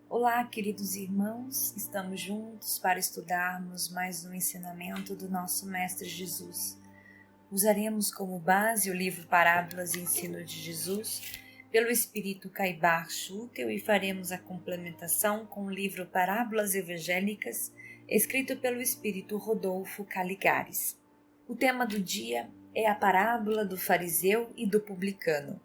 Olá, queridos irmãos, estamos juntos para estudarmos mais um ensinamento do nosso Mestre Jesus. Usaremos como base o livro Parábolas e Ensino de Jesus, pelo Espírito Caibar Schutel, e faremos a complementação com o livro Parábolas Evangélicas, escrito pelo Espírito Rodolfo Caligares. O tema do dia é a parábola do fariseu e do publicano.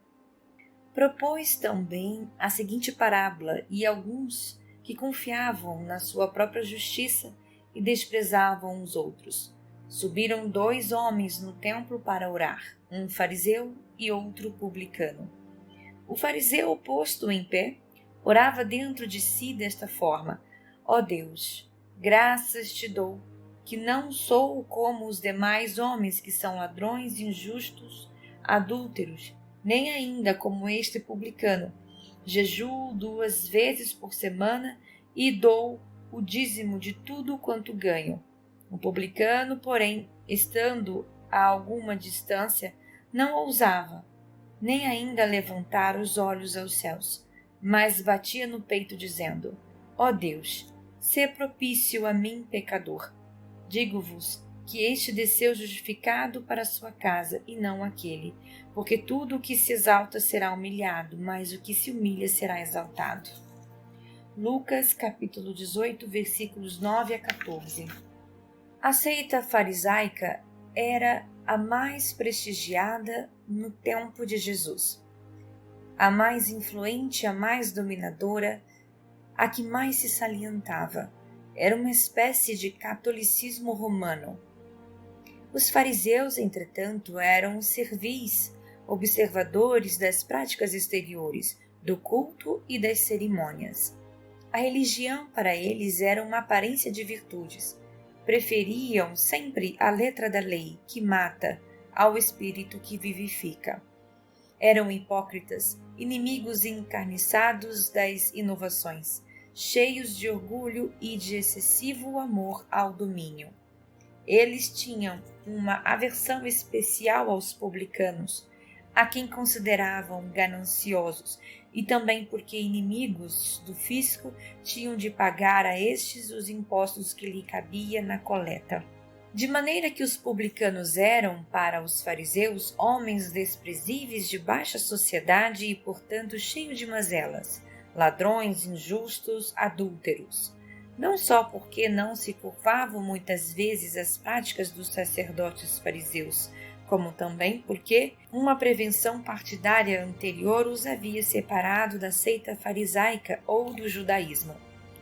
Propôs também a seguinte parábola, e alguns que confiavam na sua própria justiça e desprezavam os outros. Subiram 2 homens no templo para orar, um fariseu e outro publicano. O fariseu, posto em pé, orava dentro de si desta forma: Ó Deus, graças te dou, que não sou como os demais homens que são ladrões, injustos, adúlteros, nem ainda como este publicano. Jejuo 2 vezes por semana e dou o dízimo de tudo quanto ganho. O publicano, porém, estando a alguma distância, não ousava, nem ainda levantar os olhos aos céus, mas batia no peito, dizendo: Ó Deus, sê propício a mim, pecador. Digo-vos que este desceu justificado para a sua casa, e não aquele, porque tudo o que se exalta será humilhado, mas o que se humilha será exaltado. Lucas, capítulo 18, versículos 9 a 14. A seita farisaica era a mais prestigiada no tempo de Jesus, a mais influente, a mais dominadora, a que mais se salientava. Era uma espécie de catolicismo romano. Os fariseus, entretanto, eram servis, observadores das práticas exteriores, do culto e das cerimônias. A religião para eles era uma aparência de virtudes. Preferiam sempre a letra da lei, que mata, ao espírito que vivifica. Eram hipócritas, inimigos encarniçados das inovações, cheios de orgulho e de excessivo amor ao domínio. Eles tinham uma aversão especial aos publicanos, a quem consideravam gananciosos, e também porque inimigos do fisco tinham de pagar a estes os impostos que lhe cabia na coleta. De maneira que os publicanos eram, para os fariseus, homens desprezíveis de baixa sociedade e, portanto, cheios de mazelas, ladrões, injustos, adúlteros. Não só porque não se curvavam muitas vezes às práticas dos sacerdotes fariseus, como também porque uma prevenção partidária anterior os havia separado da seita farisaica ou do judaísmo.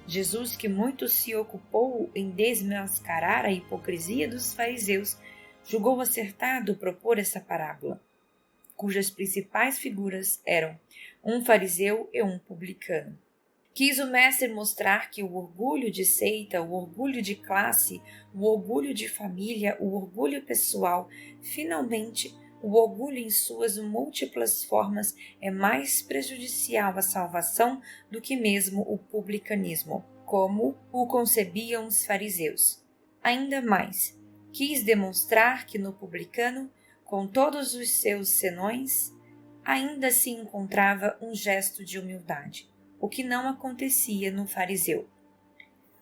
Jesus, que muito se ocupou em desmascarar a hipocrisia dos fariseus, julgou acertado propor essa parábola, cujas principais figuras eram um fariseu e um publicano. Quis o mestre mostrar que o orgulho de seita, o orgulho de classe, o orgulho de família, o orgulho pessoal, finalmente, o orgulho em suas múltiplas formas é mais prejudicial à salvação do que mesmo o publicanismo, como o concebiam os fariseus. Ainda mais, quis demonstrar que no publicano, com todos os seus senões, ainda se encontrava um gesto de humildade, o que não acontecia no fariseu.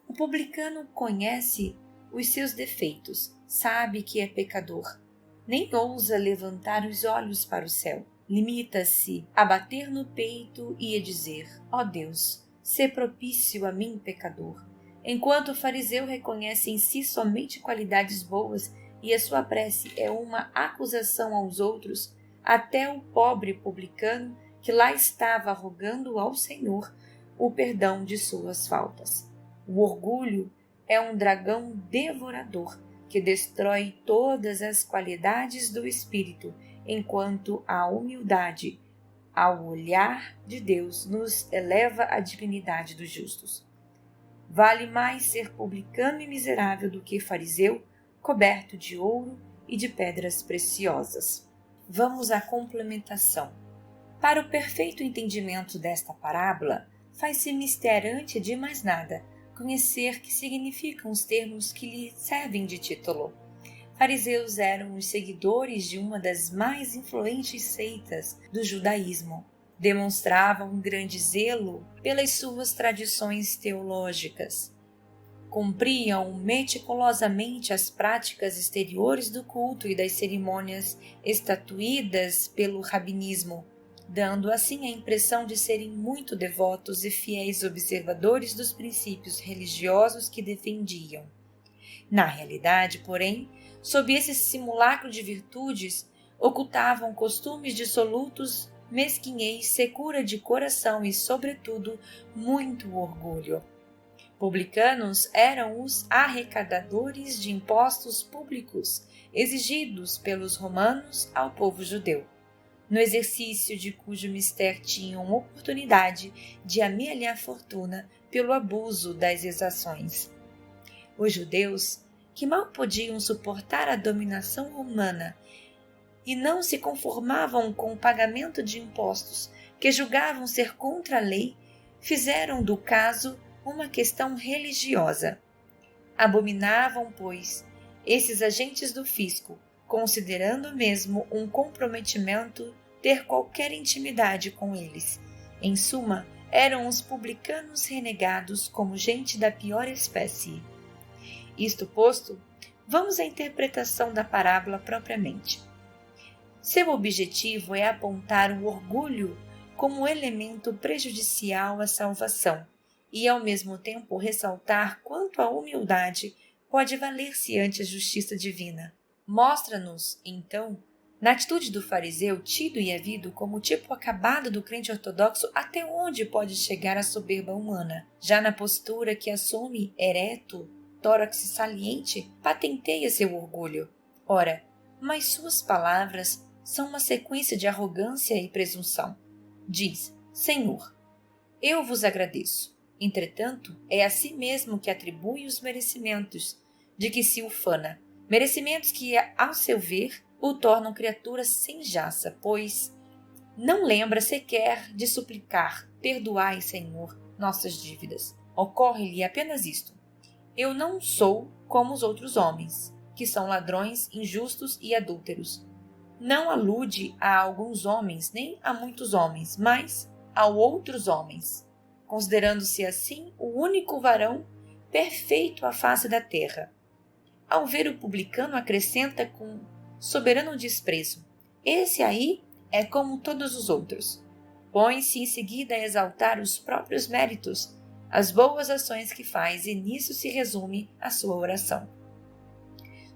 O publicano conhece os seus defeitos, sabe que é pecador, nem ousa levantar os olhos para o céu. Limita-se a bater no peito e a dizer: Ó Deus, sê propício a mim, pecador. Enquanto o fariseu reconhece em si somente qualidades boas e a sua prece é uma acusação aos outros, até o pobre publicano que lá estava rogando ao Senhor o perdão de suas faltas. O orgulho é um dragão devorador que destrói todas as qualidades do espírito, enquanto a humildade, ao olhar de Deus, nos eleva à dignidade dos justos. Vale mais ser publicano e miserável do que fariseu, coberto de ouro e de pedras preciosas. Vamos à complementação. Para o perfeito entendimento desta parábola, faz-se mistério, antes de mais nada, conhecer que significam os termos que lhe servem de título. Fariseus eram os seguidores de uma das mais influentes seitas do judaísmo, Demonstravam um grande zelo pelas suas tradições teológicas. Cumpriam meticulosamente as práticas exteriores do culto e das cerimônias estatuídas pelo rabinismo, dando assim a impressão de serem muito devotos e fiéis observadores dos princípios religiosos que defendiam. Na realidade, porém, sob esse simulacro de virtudes, ocultavam costumes dissolutos, mesquinhez, secura de coração e, sobretudo, muito orgulho. Publicanos eram os arrecadadores de impostos públicos exigidos pelos romanos ao povo judeu, no exercício de cujo mister tinham oportunidade de amealhar fortuna pelo abuso das exações. Os judeus, que mal podiam suportar a dominação romana e não se conformavam com o pagamento de impostos que julgavam ser contra a lei, fizeram do caso uma questão religiosa. Abominavam, pois, esses agentes do fisco, considerando mesmo um comprometimento ter qualquer intimidade com eles. Em suma, eram os publicanos renegados como gente da pior espécie. Isto posto, vamos à interpretação da parábola propriamente. Seu objetivo é apontar o orgulho como elemento prejudicial à salvação e, ao mesmo tempo, ressaltar quanto a humildade pode valer-se ante a justiça divina. Mostra-nos, então, na atitude do fariseu, tido e havido como o tipo acabado do crente ortodoxo, até onde pode chegar a soberba humana. Já na postura que assume, ereto, tórax saliente, patenteia seu orgulho. Ora, mas suas palavras são uma sequência de arrogância e presunção. Diz: Senhor, eu vos agradeço. Entretanto, é a si mesmo que atribui os merecimentos de que se ufana, merecimentos que, ao seu ver, o tornam criatura sem jaça, pois não lembra sequer de suplicar: perdoai, Senhor, nossas dívidas. Ocorre-lhe apenas isto: eu não sou como os outros homens, que são ladrões, injustos e adúlteros. Não alude a alguns homens, nem a muitos homens, mas a outros homens, considerando-se assim o único varão perfeito à face da terra. Ao ver o publicano, acrescenta com soberano desprezo: esse aí é como todos os outros. Põe-se em seguida a exaltar os próprios méritos, as boas ações que faz, e nisso se resume a sua oração.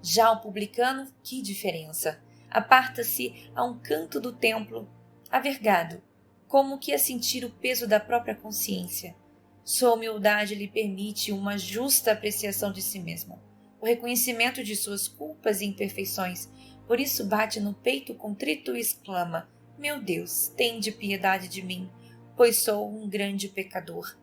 Já o publicano, que diferença! Aparta-se a um canto do templo, avergado, como que a sentir o peso da própria consciência. Sua humildade lhe permite uma justa apreciação de si mesmo, o reconhecimento de suas culpas e imperfeições. Por isso bate no peito contrito e exclama: meu Deus, tende piedade de mim, pois sou um grande pecador.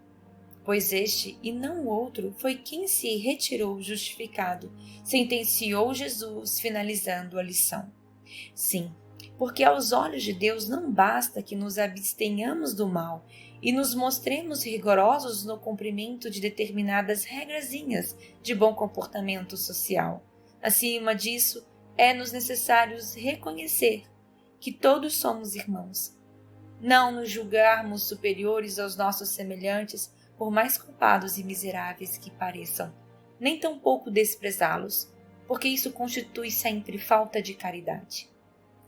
Pois este, e não o outro, foi quem se retirou justificado, sentenciou Jesus, finalizando a lição. Sim, porque aos olhos de Deus não basta que nos abstenhamos do mal e nos mostremos rigorosos no cumprimento de determinadas regrazinhas de bom comportamento social. Acima disso, é-nos necessário reconhecer que todos somos irmãos. Não nos julgarmos superiores aos nossos semelhantes, por mais culpados e miseráveis que pareçam, nem tampouco desprezá-los, porque isso constitui sempre falta de caridade.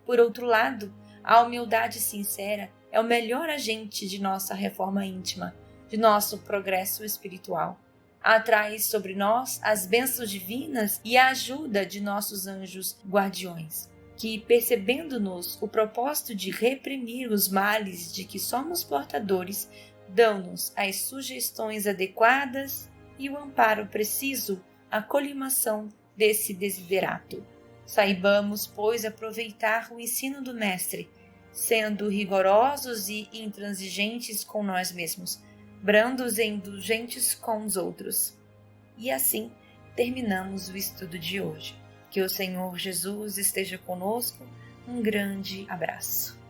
Por outro lado, a humildade sincera é o melhor agente de nossa reforma íntima, de nosso progresso espiritual. Atrai sobre nós as bênçãos divinas e a ajuda de nossos anjos guardiões, que, percebendo-nos o propósito de reprimir os males de que somos portadores, dão-nos as sugestões adequadas e o amparo preciso à colimação desse desiderato. Saibamos, pois, aproveitar o ensino do Mestre, sendo rigorosos e intransigentes com nós mesmos, brandos e indulgentes com os outros. E assim terminamos o estudo de hoje. Que o Senhor Jesus esteja conosco. Um grande abraço.